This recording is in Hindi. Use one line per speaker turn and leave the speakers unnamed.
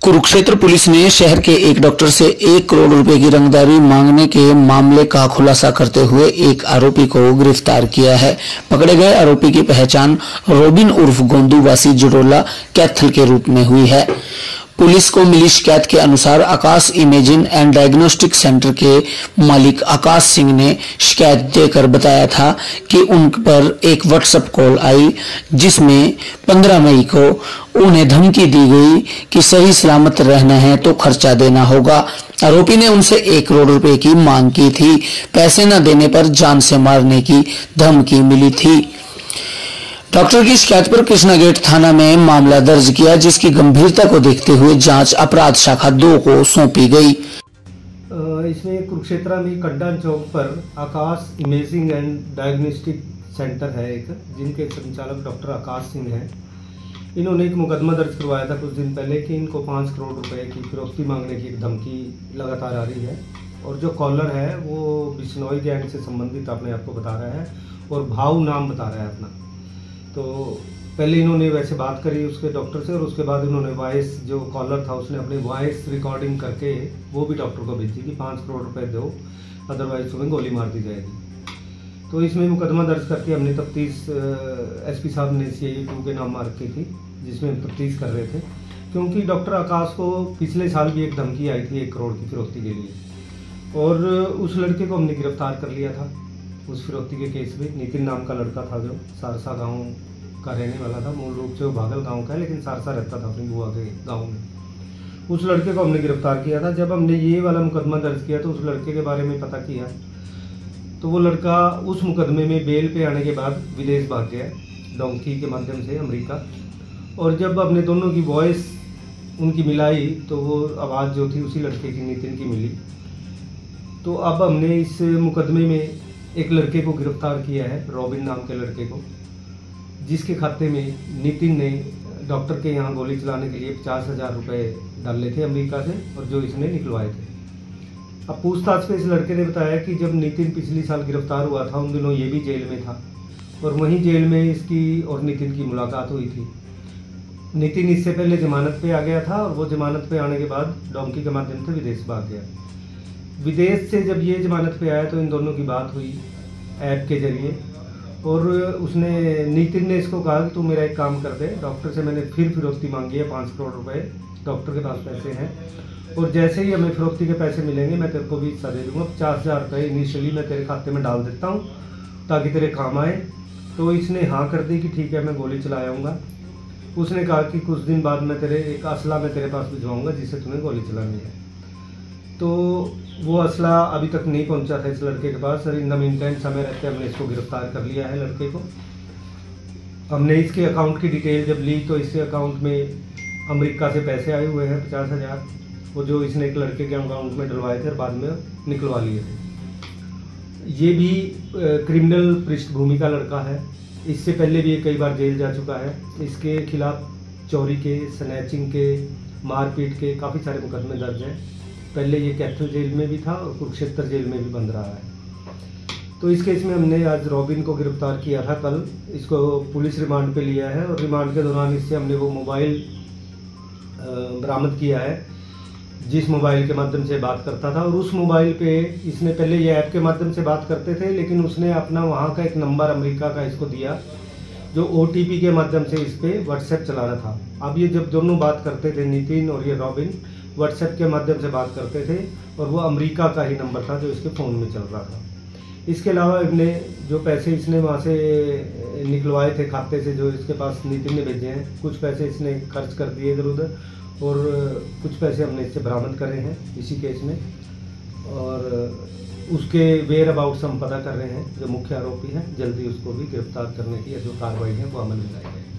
कुरुक्षेत्र पुलिस ने शहर के एक डॉक्टर से 1 करोड़ रुपए की रंगदारी मांगने के मामले का खुलासा करते हुए एक आरोपी को गिरफ्तार किया है। पकड़े गए आरोपी की पहचान रॉबिन उर्फ गोंदू वासी जडोला कैथल के रूप में हुई है। पुलिस को मिली शिकायत के अनुसार आकाश इमेजिंग एंड डायग्नोस्टिक सेंटर के मालिक आकाश सिंह ने शिकायत देकर बताया था कि उन पर एक व्हाट्सएप कॉल आई जिसमें 15 मई को उन्हें धमकी दी गई कि सही सलामत रहना है तो खर्चा देना होगा। आरोपी ने उनसे 1 करोड़ रुपए की मांग की थी। पैसे न देने पर जान से मारने की धमकी मिली थी। डॉक्टर की शिकायत पर कृष्णा गेट थाना में मामला दर्ज किया, जिसकी गंभीरता को देखते हुए जांच अपराध शाखा 2 को सौंपी गई।
इसमें कुरुक्षेत्र में कड्डा चौक पर आकाश इमेजिंग एंड डायग्नोस्टिक सेंटर है एक, जिनके संचालक डॉक्टर आकाश सिंह हैं। इन्होंने एक मुकदमा दर्ज करवाया था कुछ दिन पहले कि इनको 5 करोड़ रुपए की फिरौती मांगने की एक धमकी लगातार आ रही है, और जो कॉलर है वो बिश्नोई गैंग से संबंधित अपने आप को बता रहा है और भाव नाम बता रहा है अपना। तो पहले इन्होंने वैसे बात करी उसके डॉक्टर से, और उसके बाद इन्होंने वॉइस, जो कॉलर था उसने अपनी वॉइस रिकॉर्डिंग करके वो भी डॉक्टर को भेजी कि 5 करोड़ रुपए दो, अदरवाइज तुम्हें गोली मार दी जाएगी। तो इसमें मुकदमा दर्ज करके हमने तफ्तीश एसपी साहब ने CI 2 के नाम मार की थी, जिसमें हम तफ्तीश कर रहे थे, क्योंकि डॉक्टर आकाश को पिछले साल भी एक धमकी आई थी 1 करोड़ की फिरौती के लिए, और उस लड़के को हमने गिरफ्तार कर लिया था उस फिरौती के केस में। नितिन नाम का लड़का था जो सारसा गांव का रहने वाला था, मूल रूप से वो भागल गांव का है, लेकिन सारसा रहता था अपनी बुआ के गांव में। उस लड़के को हमने गिरफ्तार किया था। जब हमने ये वाला मुकदमा दर्ज किया तो उस लड़के के बारे में पता किया, तो वो लड़का उस मुकदमे में बेल पे आने के बाद विदेश भाग गया डोंकी के माध्यम से अमेरिका। और जब हमने दोनों की वॉइस उनकी मिलाई तो वो आवाज़ जो थी उसी लड़के की, नितिन की, मिली। तो अब हमने इस मुकदमे में एक लड़के को गिरफ्तार किया है, रॉबिन नाम के लड़के को, जिसके खाते में नितिन ने डॉक्टर के यहाँ गोली चलाने के लिए 50,000 रुपये डाले थे अमेरिका से, और जो इसने निकलवाए थे। अब पूछताछ पे इस लड़के ने बताया कि जब नितिन पिछले साल गिरफ्तार हुआ था उन दिनों ये भी जेल में था, और वहीं जेल में इसकी और नितिन की मुलाकात हुई थी। नितिन इससे पहले जमानत पे आ गया था, और वो जमानत पे आने के बाद डोंकी के माध्यम से विदेश भाग गया। विदेश से जब ये जमानत पे आया तो इन दोनों की बात हुई ऐप के जरिए, और उसने, नितिन ने इसको कहा कि तू मेरा एक काम कर दे, डॉक्टर से मैंने फिर फिरौती मांगी है 5 करोड़ रुपए, डॉक्टर के पास पैसे हैं, और जैसे ही हमें फिरौती के पैसे मिलेंगे मैं तेरे को भी हिस्सा दे दूंगा। 50,000 रुपये इनिशियली मैं तेरे खाते में डाल देता हूँ ताकि तेरे काम आए। तो इसने हाँ कर दी कि ठीक है मैं गोली चलाऊँगा। उसने कहा कि कुछ दिन बाद मैं तेरे एक असला मैं तेरे पास भिजवाऊँगा जिससे तुम्हें गोली चलानी है। तो वो असला अभी तक नहीं पहुंचा था इस लड़के के पास, sir in the mean time समय रहते हमने इसको गिरफ्तार कर लिया है लड़के को। हमने इसके अकाउंट की डिटेल जब ली तो इसके अकाउंट में अमेरिका से पैसे आए हुए हैं 50,000, वो जो इसने एक लड़के के अकाउंट में डलवाए थे और बाद में निकलवा लिए थे। ये भी क्रिमिनल पृष्ठभूमि का लड़का है, इससे पहले भी ये कई बार जेल जा चुका है। इसके खिलाफ चोरी के, स्नैचिंग के, मारपीट के काफ़ी सारे मुकदमे दर्ज हैं। पहले ये कैथल जेल में भी था और कुरुक्षेत्र जेल में भी बंद रहा है। तो इस केस में हमने आज रॉबिन को गिरफ्तार किया था कल, इसको पुलिस रिमांड पे लिया है, और रिमांड के दौरान इससे हमने वो मोबाइल बरामद किया है जिस मोबाइल के माध्यम से बात करता था। और उस मोबाइल पे इसने, पहले ये ऐप के माध्यम से बात करते थे, लेकिन उसने अपना वहाँ का एक नंबर अमेरिका का इसको दिया जो OTP के माध्यम से इस पर व्हाट्सएप चला रहा था। अब ये जब दोनों बात करते थे, नितिन और ये रॉबिन, व्हाट्सएप के माध्यम से बात करते थे, और वो अमेरिका का ही नंबर था जो इसके फ़ोन में चल रहा था। इसके अलावा इन्होंने जो पैसे इसने वहाँ से निकलवाए थे खाते से, जो इसके पास नितिन ने भेजे हैं, कुछ पैसे इसने खर्च कर दिए इधर उधर, और कुछ पैसे हमने इससे बरामद करे हैं इसी केस में, और उसके वेयर अबाउट्स हम पता कर रहे हैं। जो मुख्य आरोपी है जल्दी उसको भी गिरफ्तार करने की जो कार्रवाई है वो अमल में लाई जाएगी।